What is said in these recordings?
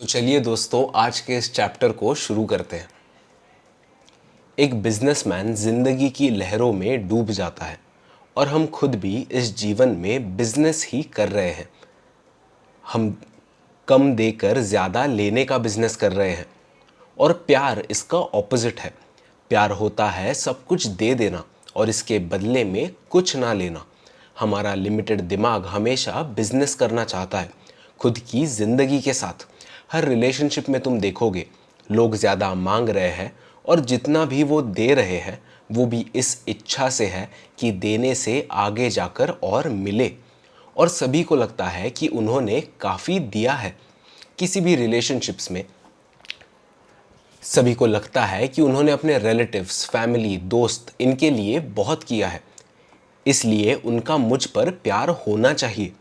तो चलिए दोस्तों, आज के इस चैप्टर को शुरू करते हैं। एक बिजनेसमैन जिंदगी की लहरों में डूब जाता है और हम खुद भी इस जीवन में बिजनेस ही कर रहे हैं। हम कम देकर ज़्यादा लेने का बिजनेस कर रहे हैं और प्यार इसका ऑपोजिट है। प्यार होता है सब कुछ दे देना और इसके बदले में कुछ ना लेना। हमारा लिमिटेड दिमाग हमेशा बिजनेस करना चाहता है खुद की ज़िंदगी के साथ। हर रिलेशनशिप में तुम देखोगे लोग ज़्यादा मांग रहे हैं और जितना भी वो दे रहे हैं वो भी इस इच्छा से है कि देने से आगे जाकर और मिले, और सभी को लगता है कि उन्होंने काफ़ी दिया है। किसी भी रिलेशनशिप्स में सभी को लगता है कि उन्होंने अपने रिलेटिव्स, फैमिली, दोस्त इनके लिए बहुत किया है, इसलिए उनका मुझ पर प्यार होना चाहिए।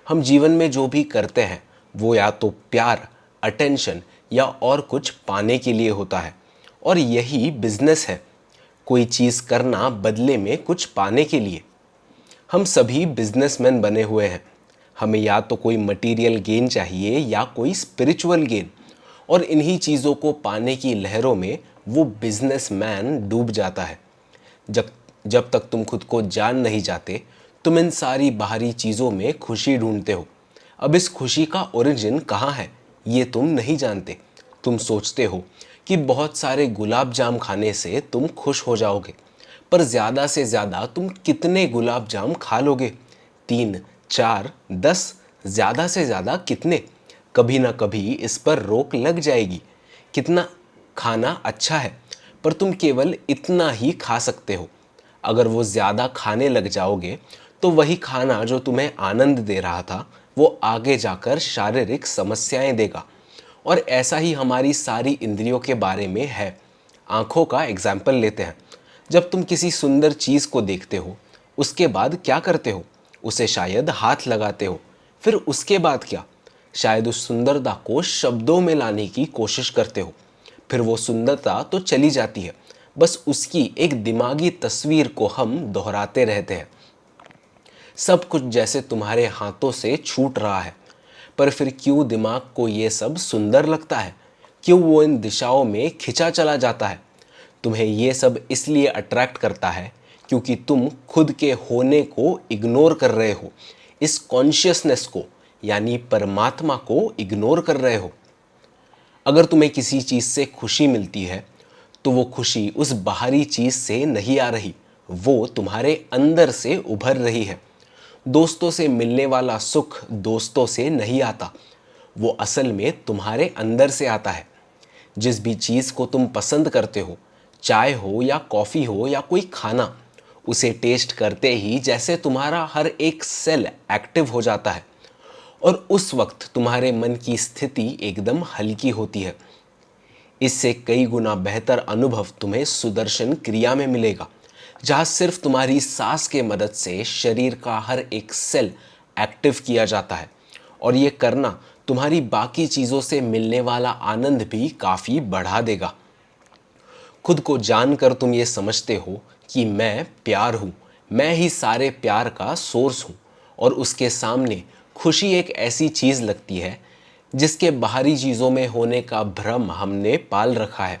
हम जीवन में जो भी करते हैं वो या तो प्यार, अटेंशन या और कुछ पाने के लिए होता है, और यही बिजनेस है, कोई चीज़ करना बदले में कुछ पाने के लिए। हम सभी बिजनेसमैन बने हुए हैं। हमें या तो कोई मटेरियल गेन चाहिए या कोई स्पिरिचुअल गेन, और इन्हीं चीज़ों को पाने की लहरों में वो बिजनेसमैन डूब जाता है। जब जब तक तुम खुद को जान नहीं जाते, तुम इन सारी बाहरी चीज़ों में खुशी ढूंढते हो। अब इस खुशी का ओरिजिन कहाँ है ये तुम नहीं जानते। तुम सोचते हो कि बहुत सारे गुलाब जाम खाने से तुम खुश हो जाओगे, पर ज़्यादा से ज़्यादा तुम कितने गुलाब जाम खा लोगे? 3, 4, 10, ज़्यादा से ज़्यादा कितने? कभी ना कभी इस पर रोक लग जाएगी। कितना खाना अच्छा है, पर तुम केवल इतना ही खा सकते हो। अगर वो ज़्यादा खाने लग जाओगे तो वही खाना जो तुम्हें आनंद दे रहा था वो आगे जाकर शारीरिक समस्याएं देगा। और ऐसा ही हमारी सारी इंद्रियों के बारे में है। आंखों का एग्जाम्पल लेते हैं। जब तुम किसी सुंदर चीज़ को देखते हो, उसके बाद क्या करते हो? उसे शायद हाथ लगाते हो। फिर उसके बाद क्या? शायद उस सुंदरता को शब्दों में लाने की कोशिश करते हो। फिर वो सुंदरता तो चली जाती है, बस उसकी एक दिमागी तस्वीर को हम दोहराते रहते हैं। सब कुछ जैसे तुम्हारे हाथों से छूट रहा है, पर फिर क्यों दिमाग को ये सब सुंदर लगता है? क्यों वो इन दिशाओं में खिंचा चला जाता है? तुम्हें ये सब इसलिए अट्रैक्ट करता है क्योंकि तुम खुद के होने को इग्नोर कर रहे हो, इस कॉन्शियसनेस को यानी परमात्मा को इग्नोर कर रहे हो। अगर तुम्हें किसी चीज़ से खुशी मिलती है तो वो खुशी उस बाहरी चीज़ से नहीं आ रही, वो तुम्हारे अंदर से उभर रही है। दोस्तों से मिलने वाला सुख दोस्तों से नहीं आता, वो असल में तुम्हारे अंदर से आता है। जिस भी चीज़ को तुम पसंद करते हो, चाय हो या कॉफ़ी हो या कोई खाना, उसे टेस्ट करते ही जैसे तुम्हारा हर एक सेल एक्टिव हो जाता है, और उस वक्त तुम्हारे मन की स्थिति एकदम हल्की होती है। इससे कई गुना बेहतर अनुभव तुम्हें सुदर्शन क्रिया में मिलेगा, जहाँ सिर्फ तुम्हारी सांस के मदद से शरीर का हर एक सेल एक्टिव किया जाता है, और ये करना तुम्हारी बाकी चीज़ों से मिलने वाला आनंद भी काफ़ी बढ़ा देगा। खुद को जानकर तुम ये समझते हो कि मैं प्यार हूँ, मैं ही सारे प्यार का सोर्स हूँ, और उसके सामने खुशी एक ऐसी चीज़ लगती है जिसके बाहरी चीज़ों में होने का भ्रम हमने पाल रखा है।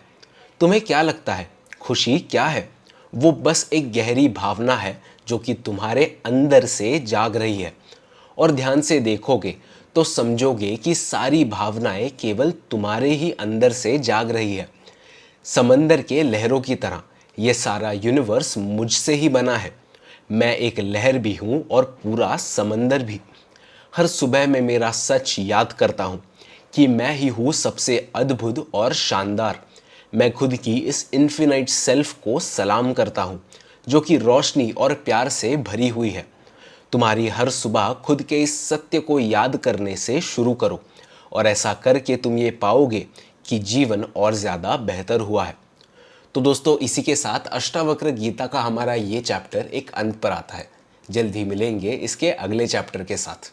तुम्हें क्या लगता है खुशी क्या है? वो बस एक गहरी भावना है जो कि तुम्हारे अंदर से जाग रही है, और ध्यान से देखोगे तो समझोगे कि सारी भावनाएं केवल तुम्हारे ही अंदर से जाग रही है। समंदर के लहरों की तरह ये सारा यूनिवर्स मुझसे ही बना है। मैं एक लहर भी हूँ और पूरा समंदर भी। हर सुबह मैं मेरा सच याद करता हूँ कि मैं ही हूँ सबसे अद्भुत और शानदार। मैं खुद की इस इन्फिनाइट सेल्फ को सलाम करता हूँ जो कि रोशनी और प्यार से भरी हुई है। तुम्हारी हर सुबह खुद के इस सत्य को याद करने से शुरू करो, और ऐसा करके तुम ये पाओगे कि जीवन और ज़्यादा बेहतर हुआ है। तो दोस्तों, इसी के साथ अष्टावक्र गीता का हमारा ये चैप्टर एक अंत पर आता है। जल्द ही मिलेंगे इसके अगले चैप्टर के साथ।